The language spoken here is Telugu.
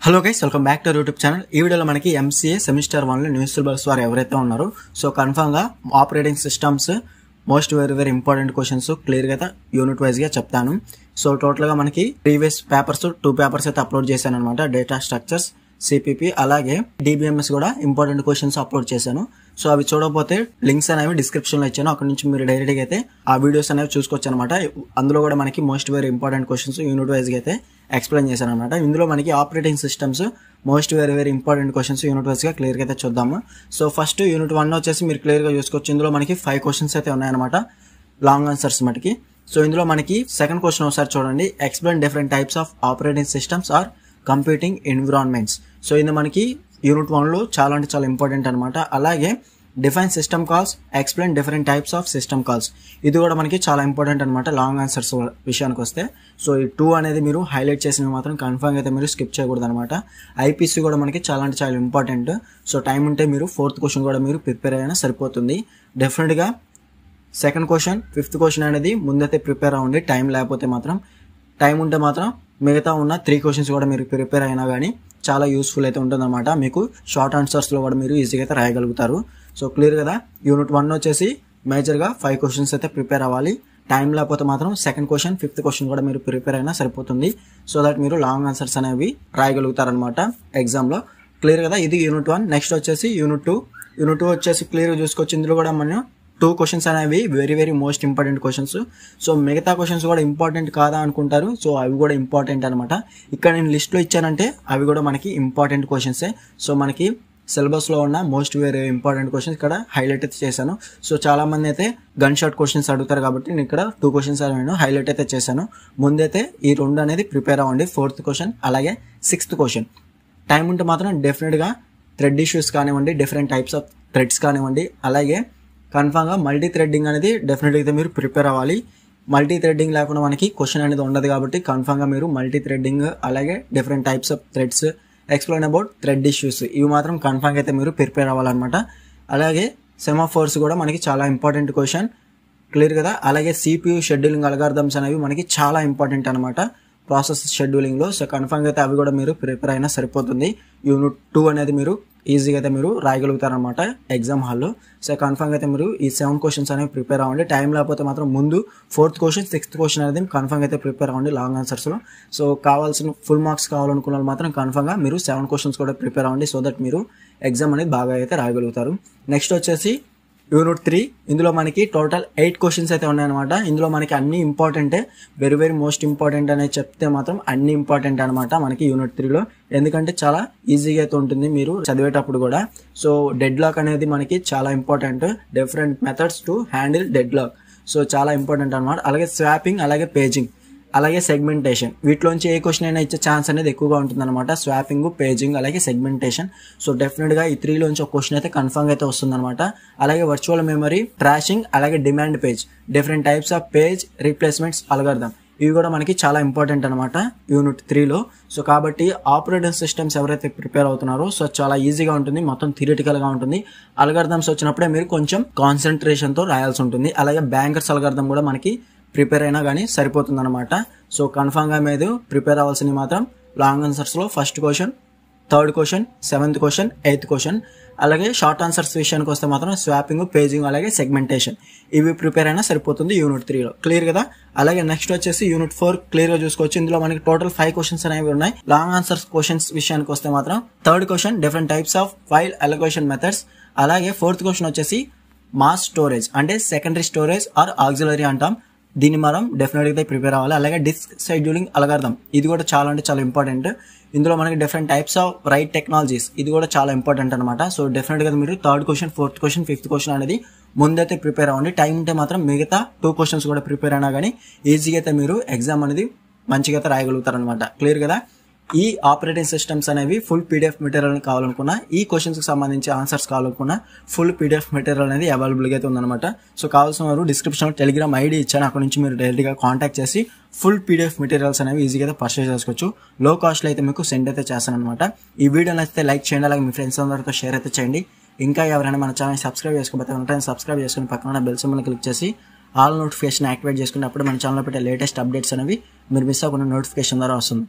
Hello guys, welcome back to YouTube channel. ఈ వీడియోలో మనకి ఎంసీఏ సెమిస్టర్ 1 లో న్యూస్ సిలబస్ వారు ఎవరైతే ఉన్నారో సో కన్ఫర్మ్ గా operating systems most very important questions clear గా యూనిట్ వైజ్ గా చెప్తాను. సో టోటల్ గా మనకి ప్రీవియస్ పేపర్స్ 2 పేపర్స్ అయితే అప్లోడ్ చేశాను అనమాట. డేటా స్ట్రక్చర్స్, సిపిపి అలాగే డిబిఎంఎస్ కూడా ఇంపార్టెంట్ క్వశ్చన్స్ అప్లోడ్ చేశాను. సో అవి చూడకపోతే లింక్స్ అనేవి డిస్క్రిప్షన్ లో ఇచ్చాను, అక్కడ నుంచి మీరు డైరెక్ట్ గా అయితే ఆ వీడియోస్ అనేవి చూసుకోవచ్చు అనమాట. అందులో కూడా మనకి most very important questions unit wise గా అయితే ఎక్స్ప్లెయిన్ చేశాను అనమాట. ఇందులో మనకి operating systems most very important questions unit wise గా క్లియర్ గా అయితే చూద్దాము. సో ఫస్ట్ యూనిట్ 1 వచ్చేసి మీరు క్లియర్ గా చూసుకోవచ్చు. ఇందులో మనకి 5 క్వశ్చన్స్ అయితే ఉన్నాయన్నమాట, లాంగ్ ఆన్సర్స్ మటుకి. సో ఇందులో మనకి సెకండ్ క్వశ్చన్ ఒకసారి చూడండి. Explain different types of operating systems or computing environments. So ఇది మనకి యూనిట్ 1 లో చాలా అంటే చాలా ఇంపార్టెంట్ అనమాట. అలాగే define system calls, explain different types of system calls, ఇది కూడా మనకి చాలా ఇంపార్టెంట్ అనమాట లాంగ్ ఆన్సర్స్ విషయానికి వస్తే. సో ఈ 2 అనేది మీరు హైలైట్ చేసిన మాత్రం కన్ఫర్మ్ అయితే మీరు స్కిప్ చేయకూడదు అనమాట. ఐపీసీ కూడా మనకి చాలా అంటే చాలా ఇంపార్టెంట్. సో టైం ఉంటే మీరు 4th క్వశ్చన్ కూడా మీరు ప్రిపేర్ అయినా సరిపోతుంది. డెఫినెట్గా సెకండ్ క్వశ్చన్, 5th క్వశ్చన్ అనేది ముందైతే ప్రిపేర్ అవ్వండి. టైం లేకపోతే మాత్రం, టైం ఉంటే మాత్రం మిగతా ఉన్న 3 క్వశ్చన్స్ కూడా మీరు ప్రిపేర్ అయినా కానీ చాలా యూస్ఫుల్ అయితే ఉంటుందన్నమాట. మీకు షార్ట్ ఆన్సర్స్లో కూడా మీరు ఈజీగా అయితే రాయగలుగుతారు. సో క్లియర్ కదా. యూనిట్ 1 వచ్చేసి మేజర్గా 5 క్వశ్చన్స్ అయితే ప్రిపేర్ అవ్వాలి. టైం లేకపోతే మాత్రం సెకండ్ క్వశ్చన్, 5th క్వశ్చన్ కూడా మీరు ప్రిపేర్ అయినా సరిపోతుంది. సో దట్ మీరు లాంగ్ ఆన్సర్స్ అనేవి రాయగలుగుతారనమాట ఎగ్జామ్లో. క్లియర్ కదా. ఇది యూనిట్ 1. నెక్స్ట్ వచ్చేసి యూనిట్ 2. యూనిట్ 2 వచ్చేసి క్లియర్గా చూసుకోవచ్చు. ఇందులో కూడా మనం 2 క్వశ్చన్స్ అనేవి very most important questions. So మిగతా క్వశ్చన్స్ కూడా ఇంపార్టెంట్ కాదా అనుకుంటారు. సో అవి కూడా ఇంపార్టెంట్ అనమాట. ఇక్కడ నేను లిస్ట్లో ఇచ్చానంటే అవి కూడా మనకి ఇంపార్టెంట్ క్వశ్చన్సే. సో మనకి సిలబస్లో ఉన్న మోస్ట్ వెరీ ఇంపార్టెంట్ క్వశ్చన్స్ ఇక్కడ హైలైట్ అయితే చేశాను. సో చాలా మంది అయితే గన్ షాట్ క్వశ్చన్స్ అడుగుతారు కాబట్టి నేను ఇక్కడ 2 క్వశ్చన్స్ నేను హైలైట్ అయితే చేశాను. ముందైతే ఈ 2 అనేది ప్రిపేర్ అవ్వండి. 4th క్వశ్చన్ అలాగే 6th క్వశ్చన్. టైం ఉంటే మాత్రం డెఫినెట్గా థ్రెడ్ ఇష్యూస్ కానివ్వండి, డిఫరెంట్ టైప్స్ ఆఫ్ థ్రెడ్స్ కానివ్వండి, అలాగే కన్ఫామ్గా మల్టీ థ్రెడ్డింగ్ అనేది డెఫినెట్గా అయితే మీరు ప్రిపేర్ అవ్వాలి. మల్టీ థ్రెడ్డింగ్ లేకుండా మనకి క్వశ్చన్ అనేది ఉండదు కాబట్టి కన్ఫామ్గా మీరు మల్టీ థ్రెడ్డింగ్ అలాగే different types of threads, explain about thread issues, ఇవి మాత్రం కన్ఫామ్గా అయితే మీరు ప్రిపేర్ అవ్వాలన్నమాట. అలాగే సెమాఫోర్స్ కూడా మనకి చాలా ఇంపార్టెంట్ క్వశ్చన్. క్లియర్ కదా. అలాగే సిపియు షెడ్యూలింగ్ అల్గారిథమ్స్ అనేవి మనకి చాలా ఇంపార్టెంట్ అనమాట ప్రాసెస్ షెడ్యూలింగ్లో. సో కన్ఫామ్గా అయితే అవి కూడా మీరు ప్రిపేర్ అయినా సరిపోతుంది. యూనిట్ 2 అనేది మీరు ఈజీగా అయితే మీరు రాయగలుగుతారనమాట ఎగ్జామ్ హాల్లో. సో కన్ఫామ్గా అయితే మీరు ఈ 7 క్వశ్చన్స్ అనేవి ప్రిపేర్ అవ్వండి. టైం లేకపోతే మాత్రం ముందు 4th క్వశ్చన్, 6th క్వశ్చన్ అనేది కన్ఫామ్గా అయితే ప్రిపేర్ అవ్వండి లాంగ్ ఆన్సర్స్లో. సో కావాల్సిన ఫుల్ మార్క్స్ కావాలనుకున్న వాళ్ళు మాత్రం కన్ఫామ్గా మీరు 7 క్వశ్చన్స్ కూడా ప్రిపేర్ అవ్వండి. సో దట్ మీరు ఎగ్జామ్ అనేది బాగా అయితే రాయగలుగుతారు. నెక్స్ట్ వచ్చేసి యూనిట్ 3. ఇందులో మనకి టోటల్ 8 క్వశ్చన్స్ అయితే ఉన్నాయన్నమాట. ఇందులో మనకి అన్ని ఇంపార్టెంటే, వెరీ మోస్ట్ ఇంపార్టెంట్ అనేది చెప్తే మాత్రం అన్ని ఇంపార్టెంట్ అనమాట మనకి యూనిట్ 3లో. ఎందుకంటే చాలా ఈజీగా అయితే ఉంటుంది మీరు చదివేటప్పుడు కూడా. సో డెడ్ లాక్ అనేది మనకి చాలా important. Different methods to handle deadlock, so చాలా ఇంపార్టెంట్ అనమాట. అలాగే స్వాపింగ్, అలాగే పేజింగ్, అలాగే సెగ్మెంటేషన్, వీటిలోంచి ఏ క్వశ్చన్ అయినా ఇచ్చే ఛాన్స్ అనేది ఎక్కువగా ఉంటుందన్నమాట. స్వాపింగ్, పేజింగ్, అలాగే సెగ్మెంటేషన్. సో డెఫినెట్గా ఈ 3లోంచి ఒక క్వశ్చన్ అయితే కన్ఫర్మ్ అయితే వస్తుందన్నమాట. అలాగే వర్చువల్ మెమరీ, ట్రాషింగ్, అలాగే demand page, different types of page replacements algorithm, ఇవి కూడా మనకి చాలా ఇంపార్టెంట్ అనమాట యూనిట్ 3లో. సో కాబట్టి ఆపరేటింగ్ సిస్టమ్స్ ఎవరైతే ప్రిపేర్ అవుతున్నారో సో చాలా ఈజీగా ఉంటుంది, మొత్తం థియరిటికల్గా ఉంటుంది. అల్గారిథమ్స్ వచ్చినప్పుడే మీరు కొంచెం కాన్సన్ట్రేషన్తో రాయాల్సి ఉంటుంది. అలాగే బ్యాంకర్స్ అల్గారిథమ్ కూడా మనకి ప్రిపేర్ అయినా కానీ సరిపోతుంది అనమాట. సో కన్ఫామ్గా మీరు ప్రిపేర్ అవ్వాల్సింది మాత్రం లాంగ్ ఆన్సర్స్లో 1st question, 3rd question, 7th question, 8th question. అలాగే షార్ట్ ఆన్సర్స్ విషయానికి వస్తే మాత్రం స్వాపింగ్, పేజింగ్, అలాగే సెగ్మెంటేషన్, ఇవి ప్రిపేర్ అయినా సరిపోతుంది యూనిట్ 3లో. క్లియర్ కదా. అలాగే నెక్స్ట్ వచ్చేసి యూనిట్ 4 క్లియర్గా చూసుకోవచ్చు. ఇందులో మనకి టోటల్ 5 క్వశ్చన్స్ అనేవి ఉన్నాయి. లాంగ్ ఆన్సర్స్ క్వశ్చన్స్ విషయానికి వస్తే మాత్రం 3rd question different types of file allocation methods. అలాగే 4th క్వశ్చన్ వచ్చేసి మాస్ స్టోరేజ్ అంటే సెకండరీ స్టోరేజ్ ఆర్ ఆక్సిలరీ అంటాం, దీన్ని మనం డెఫినెట్గా ప్రిపేర్ అవ్వాలి. అలాగే డిస్క్ షెడ్యూలింగ్ అల్గారిథమ్, ఇది కూడా చాలా అంటే చాలా ఇంపార్టెంట్. ఇందులో మనకి different types of right technologies, ఇది కూడా చాలా ఇంపార్టెంట్ అనమాట. సో డెఫినెట్గా మీరు 3rd question, 4th question, 5th question అనేది ముందైతే ప్రిపేర్ అవ్వండి. టైం ఉంటే మాత్రం మిగతా 2 క్వశ్చన్స్ కూడా ప్రిపేర్ అయినా కానీ ఈజీగా అయితే మీరు ఎగ్జామ్ అనేది మంచిగా అయితే రాయగలుగుతారనమాట. క్లియర్ కదా. ఈ ఆపరేటింగ్ సిస్టమ్స్ అనేవి ఫుల్ పీడిఎఫ్ మెటీరియల్ కావాలనుకున్నా, ఈ క్వశ్చన్స్కి సంబంధించి ఆన్సర్స్ కావాలనుకున్నా ఫుల్ పీడిఎఫ్ మెటీరియల్ అనేది అవైలబుల్గా అయితే ఉందన్నమాట. సో కావాల్సిన వారు డిస్క్రిప్షన్లో టెలిగ్రామ్ ఐడి ఇచ్చాను, అక్కడ నుంచి మీరు డైరెక్ట్గా కాంటాక్ట్ చేసి ఫుల్ పీడిఎఫ్ మెటీరియల్స్ అనేవి ఈజీగా అయితే పర్చేస్ చేసుకోవచ్చు. లో కాస్ట్లో అయితే మీకు సెండ్ అయితే చేస్తాను అనమాట. ఈ వీడియో నచ్చితే లైక్ చేయండి, అలాగే మీ ఫ్రెండ్స్ అందరితో షేర్ అయితే చేయండి. ఇంకా ఎవరైనా మన ఛానల్ సబ్స్క్రైబ్ చేసుకోకపోతే వెంటనే సబ్స్క్రైబ్ చేసుకుని పక్కన బెల్ సింబల్ క్లిక్ చేసి ఆల్ నోటిఫికేషన్ యాక్టివేట్ చేసుకుని అప్పుడు మన ఛానల్లో పెట్టే లేటెస్ట్ అప్డేట్స్ అనేవి మీరు మిస్ అవ్వకుండా నోటిఫికేషన్ ద్వారా వస్తుంది.